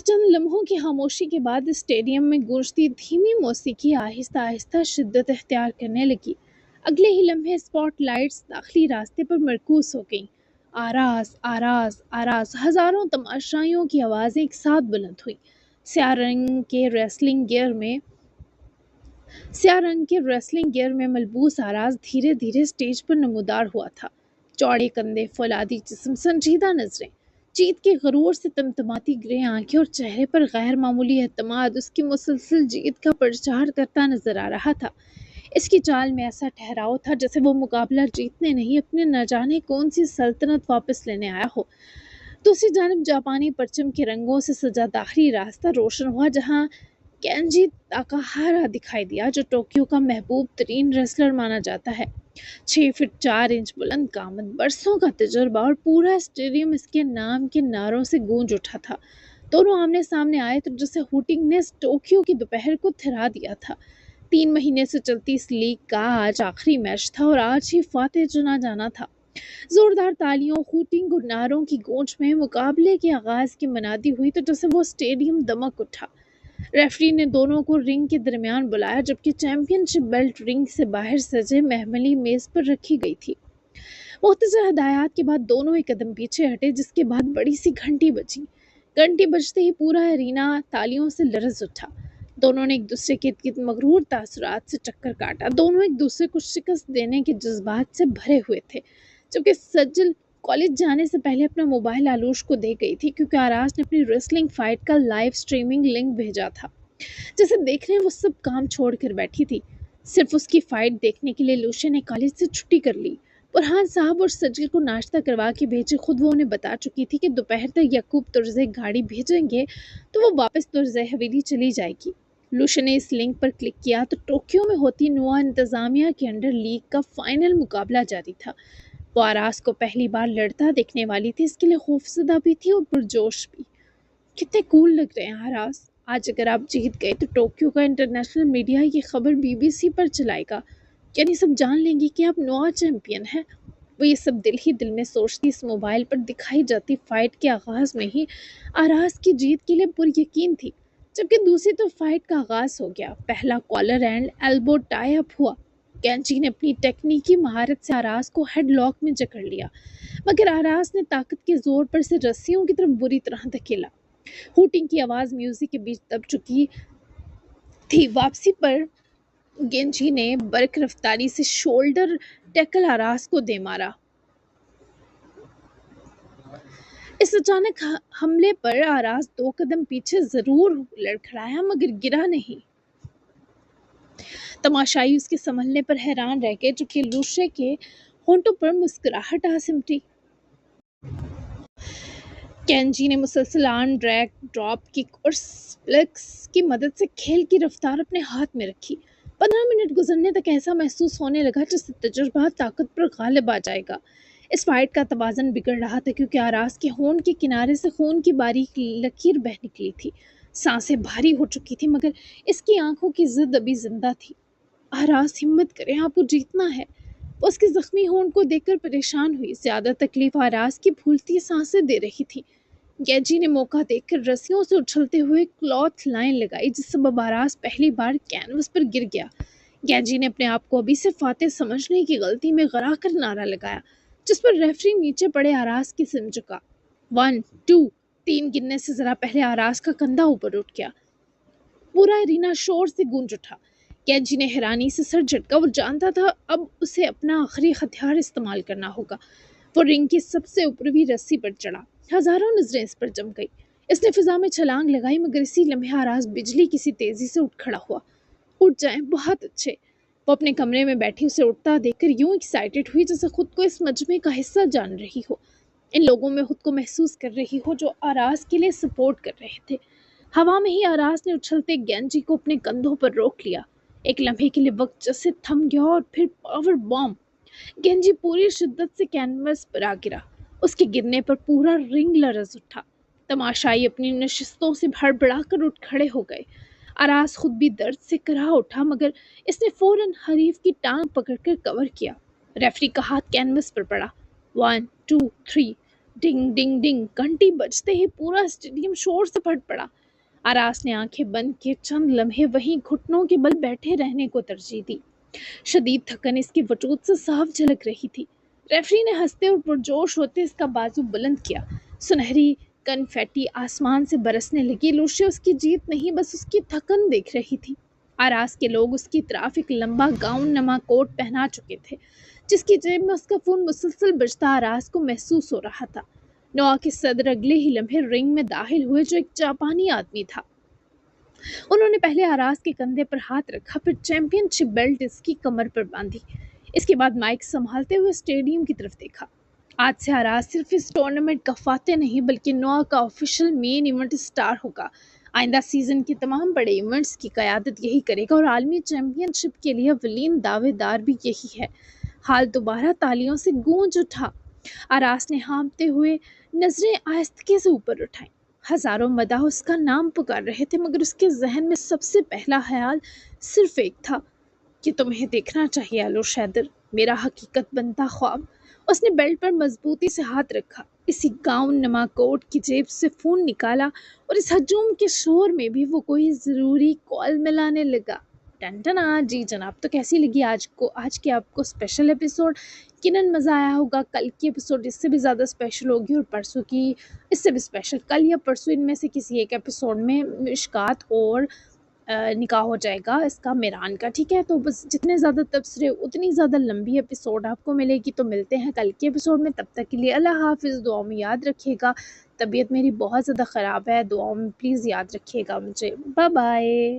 پھر چند لمحوں کی خاموشی کے بعد اسٹیڈیم میں گونجتی دھیمی موسیقی آہستہ آہستہ شدت اختیار کرنے لگی۔ اگلے ہی لمحے اسپاٹ لائٹس داخلی راستے پر مرکوز ہو گئیں۔ آراز آراز آراز، ہزاروں تماشائیوں کی آوازیں ایک ساتھ بلند ہوئیں۔ سیاہ رنگ کے ریسلنگ گیئر میں ملبوس آراز دھیرے دھیرے اسٹیج پر نمودار ہوا تھا۔ چوڑے کندھے، فولادی جسم، سنجیدہ نظریں، جیت کے غرور سے تمتماتی گرے آنکھیں اور چہرے پر غیر معمولی اعتماد اس کی مسلسل جیت کا پرچار کرتا نظر آ رہا تھا۔ اس کی چال میں ایسا ٹھہراؤ تھا جیسے وہ مقابلہ جیتنے نہیں، اپنے نہ جانے کون سی سلطنت واپس لینے آیا ہو۔ دوسری جانب جاپانی پرچم کے رنگوں سے سجا داخلی راستہ روشن ہوا، جہاں کینجی تاکاہارا دکھائی دیا، جو ٹوکیو کا محبوب ترین ریسلر مانا جاتا ہے۔ 6 فٹ 4 انچ بلند قامت، برسوں کا تجربہ، اور پورا اسٹیڈیم اس کے نام کے نعروں سے گونج اٹھا تھا۔ دونوں آمنے سامنے آئے تو جیسے ہوٹنگ نے ٹوکیو کی دوپہر کو تھرا دیا تھا۔ 3 مہینے سے چلتی اس لیگ کا آج آخری میچ تھا اور آج ہی فاتح چنا جانا تھا۔ زوردار تالیوں، ہوٹنگ اور نعروں کی گونج میں مقابلے کے آغاز کی منادی ہوئی تو جیسے وہ اسٹیڈیم دمک اٹھا۔ ریفری نے دونوں کو رنگ کے درمیان بلایا، جبکہ چیمپئن شپ بیلٹ رنگ سے باہر سجے محملی میز پر رکھی گئی تھی۔ مختصر ہدایات کے بعد دونوں ایک قدم پیچھے ہٹے، جس کے بعد بڑی سی گھنٹی بجی۔ گھنٹی بجتے ہی پورا ارینا تالیوں سے لرز اٹھا۔ دونوں نے ایک دوسرے کے ارد گرد مغرور تاثرات سے چکر کاٹا۔ دونوں ایک دوسرے کو شکست دینے کے جذبات سے بھرے ہوئے تھے، جبکہ سجل کالج جانے سے پہلے اپنا موبائل آلوش کو دے گئی تھی، کیونکہ آراز نے اپنی ریسلنگ فائٹ کا لائیو سٹریمنگ لنک بھیجا تھا، جسے دیکھنے وہ سب کام چھوڑ کر بیٹھی تھی۔ صرف اس کی فائٹ دیکھنے کے لیے لوشے نے کالج سے چھٹی کر لی۔ برہان صاحب اور سجل کو ناشتہ کروا کے بھیجے، خود وہ انہیں بتا چکی تھی کہ دوپہر تک یعقوب ترزے گاڑی بھیجیں گے تو وہ واپس ترزے حویلی چلی جائے گی۔ لوشے نے اس لنک پر کلک کیا تو ٹوکیو میں ہوتی نوا انتظامیہ کے انڈر لیگ کا فائنل مقابلہ جاری تھا۔ وہ آراز کو پہلی بار لڑتا دیکھنے والی تھی، اس کے لیے خوفزدہ بھی تھی اور پرجوش بھی۔ کتنے کول لگ رہے ہیں آراز، آج اگر آپ جیت گئے تو ٹوکیو کا انٹرنیشنل میڈیا یہ خبر BBC پر چلائے گا، یعنی سب جان لیں گے کہ آپ نوا چیمپئن ہیں۔ وہ یہ سب دل ہی دل میں سوچتی اس موبائل پر دکھائی جاتی فائٹ کے آغاز میں ہی آراز کی جیت کے لیے پر یقین تھی، جبکہ دوسری طرف فائٹ کا آغاز ہو گیا۔ پہلا collar and elbow tie up ہوا۔ کینچی نے اپنی ٹیکنیکی مہارت سے آراز کو ہیڈ لاک میں جکڑ لیا، مگر آراز نے طاقت کے زور پر سے رسیوں کی طرف بری طرح دھکیلا۔ ہوٹنگ کی آواز میوزک کے بیچ دب چکی تھی۔ واپسی پر گینجی نے برق رفتاری سے شولڈر ٹیکل آراز کو دے مارا۔ اس اچانک حملے پر آراز 2 قدم پیچھے ضرور لڑکھڑایا، مگر گرا نہیں۔ تماشائی اس کے سنبھلنے پر حیران رہ گئے، جبکہ لوشے کے ہونٹوں پر مسکراہٹ آ سمٹی۔ کینجی نے مسلسل آرم ڈریگ، ڈراپ کک اور سپلیکس کی مدد سے کھیل کی رفتار اپنے ہاتھ میں رکھی۔ 15 منٹ گزرنے تک ایسا محسوس ہونے لگا جیسے تجربہ طاقت پر غالب آ جائے گا۔ اس فائٹ کا توازن بگڑ رہا تھا، کیونکہ آراز کے ہونٹ کے کنارے سے خون کی باریک لکیر بہہ نکلی تھی۔ سانسیں بھاری ہو چکی تھی، مگر اس کی آنکھوں کی ضد ابھی زندہ تھی۔ آراز ہمت کریں، آپ کو جیتنا ہے۔ وہ اس کے زخمی ہونٹ کو دیکھ کر پریشان ہوئی۔ زیادہ تکلیف آراز کی پھولتی سانسیں دے رہی تھی۔ گینجی نے موقع دیکھ کر رسیوں سے اچھلتے ہوئے کلاتھ لائن لگائی، جس سبب آراز پہلی بار کینوس پر گر گیا۔ گینجی نے اپنے آپ کو ابھی سے فاتح سمجھنے کی غلطی میں غرق کر نعرہ لگایا، جس پر ریفری نیچے پڑے آراز کی سمت جھکا۔ 1 2 3 گننے سے ذرا پہلے آراز کا کندھا اوپر اٹھ گیا۔ پورا ارینا شور سے گونج اٹھا۔ گینجی نے حیرانی سے سر جھٹکا، وہ جانتا تھا اب اسے اپنا آخری ہتھیار استعمال کرنا ہوگا۔ وہ رنگ کی سب سے اوپری رسی پر چڑھا۔ ہزاروں نظریں اس پر جم گئی۔ اس نے فضا میں چھلانگ لگائی، مگر اسی لمحے آراز بجلی کسی تیزی سے اٹھ کھڑا ہوا۔ اٹھ جائیں، بہت اچھے۔ وہ اپنے کمرے میں بیٹھی اسے اٹھتا دیکھ کر یوں ایکسائٹڈ ہوئی جیسے خود کو اس مجمع کا حصہ جان رہی ہو، ان لوگوں میں خود کو محسوس کر رہی ہو جو آراز کے لیے سپورٹ کر رہے تھے۔ ہوا میں ہی آراز نے اچھلتے گینجی کو اپنے کندھوں پر روک لیا۔ ایک لمحے کے لیے وقت جیسے تھم گیا اور پھر پاور بام۔ گینجی پوری شدت سے کینوس پر آ گرا۔ اس کے گرنے پر پورا رنگ لرز اٹھا۔ تماشائی اپنی نشستوں سے ہڑبڑا کر اٹھ کھڑے ہو گئے۔ آراز خود بھی درد سے کرا اٹھا، مگر اس نے فوراً حریف کی ٹانگ پکڑ کر کور کیا۔ ریفری کا ہاتھ کینوس پر پڑا۔ 1 2 3 ڈنگ ڈنگ ڈنگ گھنٹی بجتے ہی پورا اسٹیڈیم شور سے پھٹ پڑا۔ آراس نے آنکھیں بند کے چند لمحے وہیں گھٹنوں کے بل بیٹھے رہنے کو ترجیح دی۔ شدید تھکن اس کی وجود سے صاف جھلک رہی تھی۔ ریفری نے ہنستے اور پرجوش ہوتے اس کا بازو بلند کیا۔ سنہری کنفیٹی آسمان سے برسنے لگی۔ لوشیا اس کی جیت نہیں بس اس کی تھکن دیکھ رہی تھی۔ آراس کے لوگ اس کی طرف ایک لمبا گاؤن نما کوٹ پہنا چکے تھے جس کی جیب میں اس کا فون مسلسل بجتا آراس کو محسوس ہو رہا تھا۔ نوا کے صدر اگلے ہی لمحے رنگ میں داخل ہوئے جو ایک جاپانی آدمی تھا۔ انہوں نے پہلے آراس کے کندھے پر ہاتھ رکھا، پھر چیمپئن شپ بیلٹ اس کی کمر پر باندھی۔ اس کے بعد مائک سنبھالتے ہوئے اسٹیڈیم کی طرف دیکھا۔ آج سے آراس صرف اس ٹورنامنٹ کا فاتح نہیں بلکہ نوا کا آفیشیل مین ایونٹ اسٹار ہوگا۔ آئندہ سیزن کے تمام بڑے ایونٹس کی قیادت یہی کرے گا اور عالمی چیمپئن شپ کے لیے اولین دعوے دار بھی یہی ہے۔ حال دوبارہ تالیوں سے گونج اٹھا۔ آراس نے ہانپتے ہوئے نظریں آہستگی سے اوپر اٹھائیں۔ ہزاروں مداح اس کا نام پکار رہے تھے مگر اس کے ذہن میں سب سے پہلا خیال صرف ایک تھا کہ تمہیں دیکھنا چاہیے آلوش حیدر، میرا حقیقت بنتا خواب۔ اس نے بیلٹ پر مضبوطی سے ہاتھ رکھا، اسی گاؤن نما کوٹ کی جیب سے فون نکالا اور اس ہجوم کے شور میں بھی وہ کوئی ضروری کال ملانے لگا۔ ٹن ٹنا جی جناب، تو کیسی لگی آج کی آپ کو اسپیشل ایپیسوڈ؟ یقیناً مزہ آیا ہوگا۔ کل کی ایپیسوڈ اس سے بھی زیادہ اسپیشل ہوگی اور پرسوں کی اس سے بھی اسپیشل۔ کل یا پرسوں ان میں سے کسی ایک ایپیسوڈ میں مشکات اور نکاح ہو جائے گا اس کا، میران کا، ٹھیک ہے؟ تو بس جتنے زیادہ تبصرے اتنی زیادہ لمبی ایپیسوڈ آپ کو ملے گی۔ تو ملتے ہیں کل کے ایپیسوڈ میں، تب تک کے لیے اللہ حافظ۔ دعاؤں میں یاد رکھیے گا، طبیعت میری بہت زیادہ خراب ہے، دعاؤں میں پلیز یاد رکھیے گا مجھے۔ Bye bye.